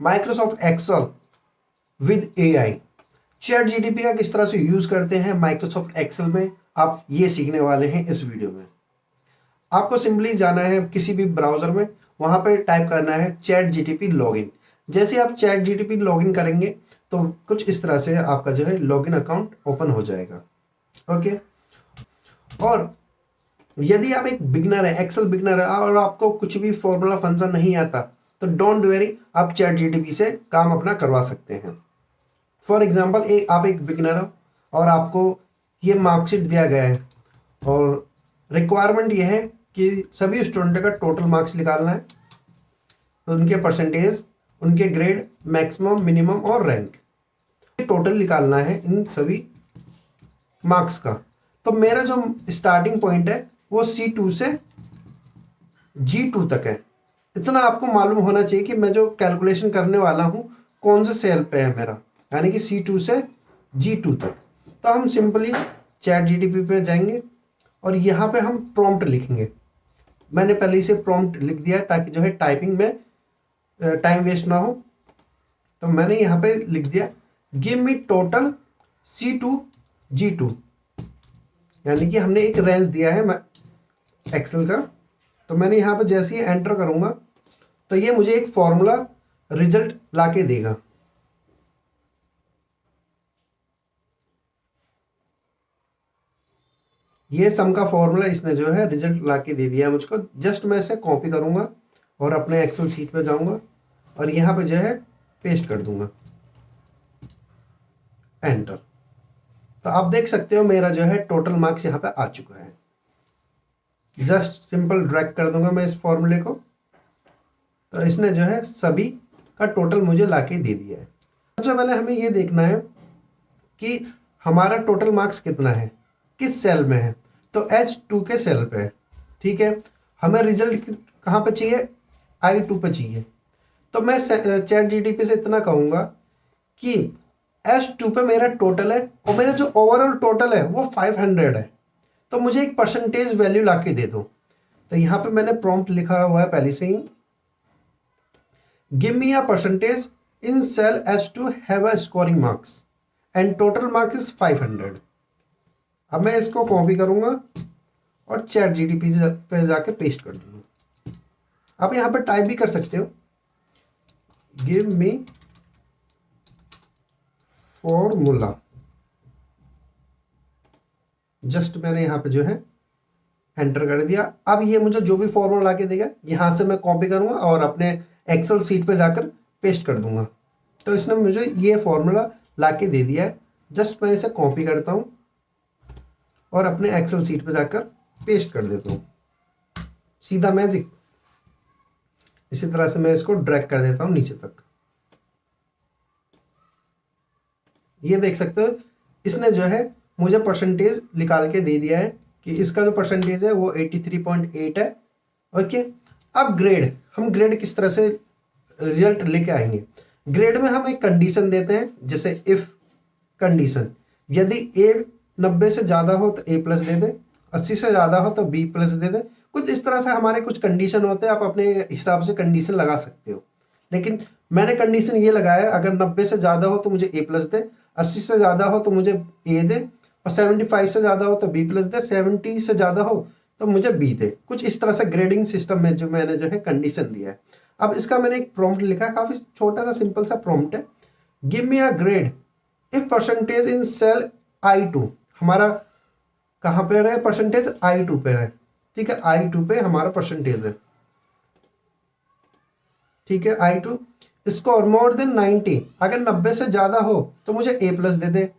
Microsoft Excel with AI. Chat जीटीपी का किस तरह से यूज करते हैं माइक्रोसॉफ्ट एक्सेल में, आप ये सीखने वाले हैं इस वीडियो में। आपको सिंपली जाना है किसी भी ब्राउजर में, वहां पर टाइप करना है चैट जीटीपी लॉगिन। जैसे आप चैट जीटीपी लॉगिन करेंगे तो कुछ इस तरह से आपका जो है लॉगिन अकाउंट ओपन हो जाएगा। ओके, और यदि आप एक बिगनर है, एक्सेल बिगनर है और आपको कुछ भी फॉर्मूला फंक्शन नहीं आता, तो डोंट वरी, आप चैट जीटीपी से काम अपना करवा सकते हैं। फॉर एग्जाम्पल, आप एक बिगनर हो और आपको ये मार्कशीट दिया गया है और रिक्वायरमेंट ये है कि सभी स्टूडेंट का टोटल मार्क्स निकालना है, तो उनके परसेंटेज, उनके ग्रेड, मैक्सिमम, मिनिमम और रैंक, टोटल निकालना है इन सभी मार्क्स का। तो मेरा जो स्टार्टिंग पॉइंट है वो C2 से G2 तक है। इतना आपको मालूम होना चाहिए कि मैं जो कैलकुलेशन करने वाला हूं कौन से सेल पे है मेरा, यानी कि C2 से G2 तक। तो हम सिंपली चैट जीटीपी पे जाएंगे और यहाँ पे हम प्रॉम्प्ट लिखेंगे। मैंने पहले से प्रॉम्प्ट लिख दिया है ताकि जो है टाइपिंग में टाइम वेस्ट ना हो। तो मैंने यहाँ पे लिख दिया give me total C2 G2, यानी कि हमने एक रेंज दिया है एक्सेल का। तो मैंने यहाँ पे जैसे ही एंटर करूंगा तो ये मुझे एक फॉर्मूला रिजल्ट लाके देगा। ये सम का फॉर्मूला इसने जो है रिजल्ट लाके दे दिया है मुझको। जस्ट मैं इसे कॉपी करूंगा और अपने एक्सेल शीट पे जाऊंगा और यहाँ पे जो है पेस्ट कर दूंगा, एंटर। तो आप देख सकते हो मेरा जो है टोटल मार्क्स यहाँ पे आ चुका है। जस्ट सिंपल ड्रैग कर दूंगा मैं इस फॉर्मूले को, तो इसने जो है सभी का टोटल मुझे लाके दे दिया है। सबसे पहले हमें ये देखना है कि हमारा टोटल मार्क्स कितना है, किस सेल में है। तो H2 के सेल पे है, ठीक है। हमें रिजल्ट कहाँ पे चाहिए, I2 पे चाहिए। तो मैं चैट जीटीपी से इतना कहूंगा कि H2 पे मेरा टोटल है और मेरा जो ओवरऑल टोटल है वो 500 है, तो मुझे एक परसेंटेज वैल्यू लाके दे दो। तो यहाँ पे मैंने प्रॉम्प्ट लिखा हुआ है पहले से ही, give me a percentage in cell H2 have a scoring marks and total marks is 500। अब मैं इसको कॉपी करूंगा और चैट जीटीपी पे जाके पेस्ट कर दूंगा। आप यहाँ पे टाइप भी कर सकते हो, गिव मी फॉर्मूला। जस्ट मैंने यहाँ पे जो है एंटर कर दिया। अब ये मुझे जो भी फॉर्मूला लाके देगा यहाँ से मैं कॉपी करूंगा और अपने एक्सेल सीट पे जाकर पेस्ट कर दूंगा। तो इसने मुझे ये फॉर्मूला लाके दे दिया है। जस्ट मैं इसे कॉपी करता हूँ और अपने एक्सेल सीट पे जाकर पेस्ट कर देता हूँ, सीधा मैजिक। इसी तरह से मैं इसको ड्रैग कर देता हूँ नीचे तक। ये देख सकते हो इसने जो है मुझे परसेंटेज निकाल के दे दिया है कि इसका जो परसेंटेज है वो 83.8 है। ओके, अब ग्रेड, हम ग्रेड किस तरह से रिजल्ट लेके आएंगे। ग्रेड में हम एक कंडीशन देते हैं, जैसे इफ कंडीशन, यदि ए 90 से ज्यादा हो तो A+ दे दे, 80 से ज्यादा हो तो B+ दे दे। कुछ इस तरह से हमारे कुछ कंडीशन होते हैं, आप अपने हिसाब से कंडीशन लगा सकते हो। लेकिन मैंने कंडीशन ये लगाया है, अगर 90 से ज्यादा हो तो मुझे A+ दे, 80 से ज्यादा हो तो मुझे A दे, और 75 से ज्यादा हो तो B+ दे, 70 से ज्यादा हो तो मुझे B दे। कुछ इस तरह से ग्रेडिंग सिस्टम में जो मैंने जो है कंडीशन दिया है। अब इसका मैंने एक प्रॉम्प्ट लिखा है, काफी छोटा सा सिंपल सा प्रॉम्प्ट है, give me a grade if percentage in cell I2। हमारा कहां पे है परसेंटेज, I2 पे है, ठीक है। I2 पे हमारा परसेंटेज है, ठीक है। I2 स्कोर मोर देन 90, अगर 90 से ज्यादा हो तो मुझे A+ दे दे,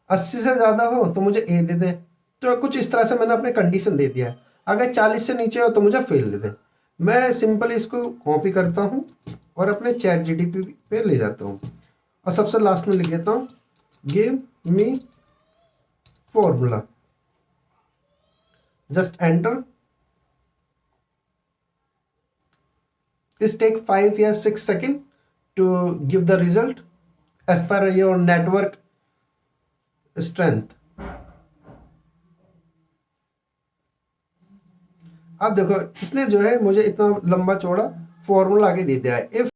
80 से ज्यादा हो तो मुझे A दे दे। तो कुछ इस तरह से मैंने अपने कंडीशन दे दिया है। अगर 40 से नीचे हो तो मुझे फेल दे दे। मैं सिंपल इसको कॉपी करता हूं और अपने चैट जीटीपी पे ले जाता हूं और सबसे लास्ट में लिख देता हूं give me formula. Just enter. This take 5 or 6 seconds to give the result as per your network strength. अब देखो इसने जो है मुझे इतना लंबा चौड़ा फॉर्मूला आगे दे दिया है। इफ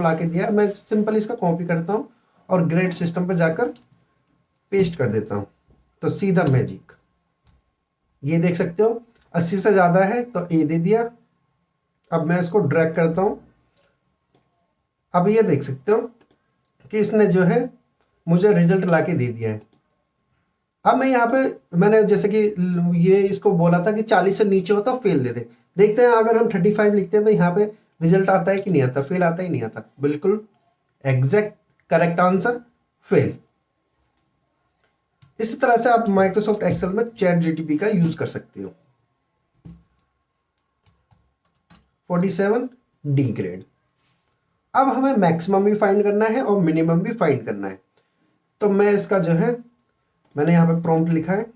ला के दिया, मैं सिंपल इसका कॉपी करता हूँ और ग्रेड सिस्टम पे जाकर पेस्ट कर देता हूँ, तो सीधा मैजिक। ये देख सकते हो 80 से ज्यादा है तो ए दे दिया। अब मैं इसको ड्रैग करता हूँ। अब ये देख सकते हो कि इसने जो है मुझे रिजल्ट ला के दे दिया है। अब मैं यहाँ पे मैंने जैसे कि ये इसको बोला था कि 40 से नीचे हो तो फेल दे दे। देखते हैं अगर हम 35 लिखते हैं तो यहाँ पे रिजल्ट आता है कि नहीं आता, फेल आता ही नहीं आता। बिल्कुल एग्जैक्ट करेक्ट आंसर फेल। इस तरह से आप माइक्रोसॉफ्ट एक्सेल में चैट जीटीपी का यूज कर सकते हो। 47 डी ग्रेड। अब हमें मैक्सिमम भी फाइंड करना है और मिनिमम भी फाइंड करना है। तो मैं इसका जो है मैंने यहाँ पे प्रॉम्प्ट लिखा है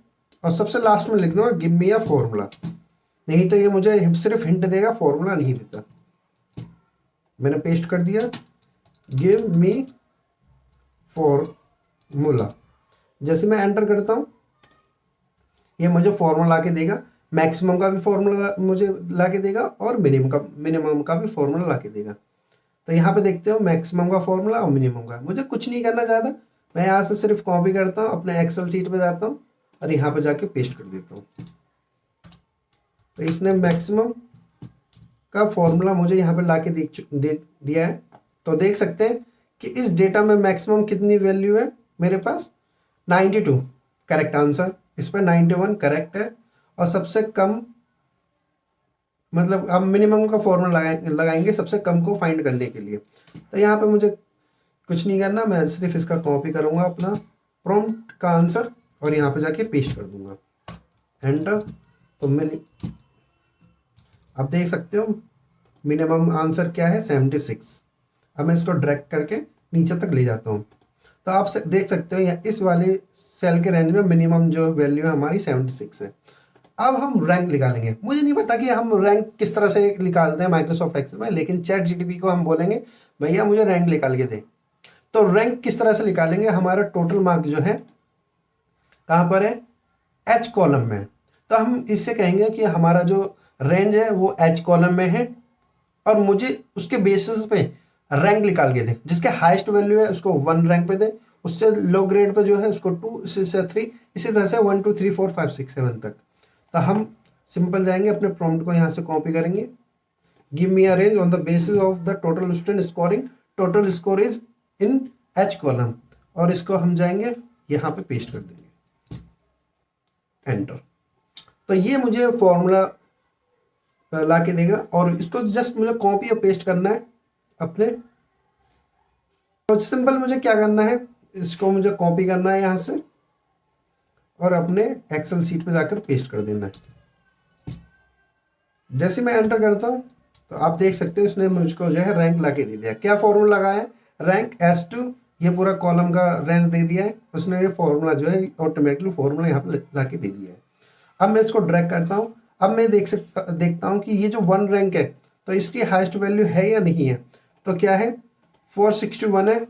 और सबसे लास्ट में लिख दूंगा गिव मी अ फॉर्मूला। नहीं तो ये मुझे सिर्फ हिंट देगा, फॉर्मूला नहीं देता। मैंने पेस्ट कर दिया गिव मी फॉर्मूला। जैसे मैं एंटर करता हूं ये मुझे फॉर्मूला ला के देगा। मैक्सिमम का भी फॉर्मूला मुझे ला के देगा और मिनिमम का भी फॉर्मूला ला के देगा। तो यहाँ पे देखते हो मैक्सिमम का फॉर्मूला और मिनिमम का। मुझे कुछ नहीं करना ज़्यादा, मैं यहाँ से सिर्फ कॉपी करता हूँ, अपने एक्सेल शीट पे जाता हूँ और यहाँ पे जाके पेस्ट कर देता हूँ। तो इसने मैक्सिमम का फॉर्मूला मुझे यहाँ पे ला के दे दिया है। तो देख सकते हैं कि इस डेटा में मैक्सिमम कितनी वैल्यू है मेरे पास 92 करेक्ट आंसर। इस पर 91 करेक्ट है और सबसे कम मतलब अब मिनिमम का फॉर्मूला लगाएंगे सबसे कम को फाइंड करने के लिए। तो यहाँ पे मुझे कुछ नहीं करना, मैं सिर्फ इसका कॉपी करूंगा अपना प्रॉम्प्ट का आंसर और यहाँ पे जाके पेस्ट कर दूंगा एंटर। तो मैंने अब देख सकते हो मिनिमम आंसर क्या है 76। अब मैं इसको ड्रैग करके नीचे तक ले जाता हूँ। तो आप देख सकते हो इस वाले सेल के रेंज में मिनिमम जो वैल्यू है हमारी 76 है। अब हम रैंक निकालेंगे। मुझे नहीं पता कि हम रैंक किस तरह से निकालते हैं माइक्रोसॉफ्ट एक्सेल में, लेकिन चैट जीटीपी को हम बोलेंगे भैया मुझे रैंक निकाल के दे। तो रैंक किस तरह से निकालेंगे, हमारा टोटल मार्क जो है कहाँ पर है एच कॉलम में। तो हम इससे कहेंगे कि हमारा जो रेंज है वो एच कॉलम में है और मुझे उसके बेसिस पे रैंक निकाल के दे। जिसके हाईएस्ट वैल्यू है उसको 1 रैंक पे दे, उससे लो ग्रेड पे जो है उसको 2, इससे 3, इसी तरह से 1 2 3 4 5 6 7 तक। तो हम सिंपल जाएंगे अपने प्रॉम्प्ट को यहाँ से कॉपी करेंगे give me a range on the basis of the total student scoring, total score is in H column, और इसको हम जाएंगे यहाँ पे पेस्ट कर देंगे एंटर। तो ये मुझे फॉर्मूला ला के देगा और इसको जस्ट मुझे कॉपी और पेस्ट करना है अपने। तो सिंपल मुझे क्या करना है, इसको मुझे कॉपी करना है यहाँ से और अपने एक्सेल शीट पे जाकर पेस्ट कर देना है। जैसे मैं एंटर करता हूँ तो आप देख सकते हो इसने मुझको जो है रैंक ला के दे दिया। क्या फॉर्मूला लगाया है रैंक S2, ये पूरा कॉलम का रेंज दे दिया है उसने। ये फॉर्मूला जो है ऑटोमेटिकली फॉर्मूला यहाँ पे ला के दे दिया है। अब मैं इसको ड्रैग करता हूँ। अब मैं देखता हूँ कि ये जो 1 रैंक है तो इसकी हाईएस्ट वैल्यू है या नहीं है। तो क्या है 461 है,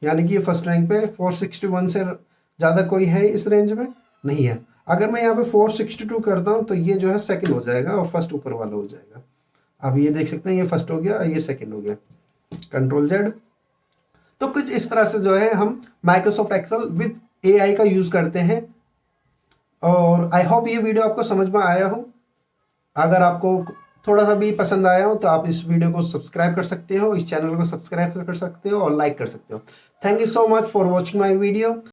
यानी कि ये फर्स्ट रैंक पे 461 से ज़्यादा कोई है इस रेंज में नहीं है। अगर मैं यहाँ पे 462 करता हूँ तो ये जो है सेकंड हो जाएगा और फर्स्ट ऊपर वाला हो जाएगा। अब ये देख सकते हैं ये फर्स्ट हो गया और ये सेकंड हो गया, कंट्रोल Z। तो कुछ इस तरह से जो है हम माइक्रोसॉफ्ट एक्सेल विद AI का यूज करते हैं। और आई होप ये वीडियो आपको समझ में आया हो। अगर आपको थोड़ा सा भी पसंद आया हो तो आप इस वीडियो को सब्सक्राइब कर सकते हो, इस चैनल को सब्सक्राइब कर सकते हो और लाइक कर सकते हो। Thank you so much for watching my video.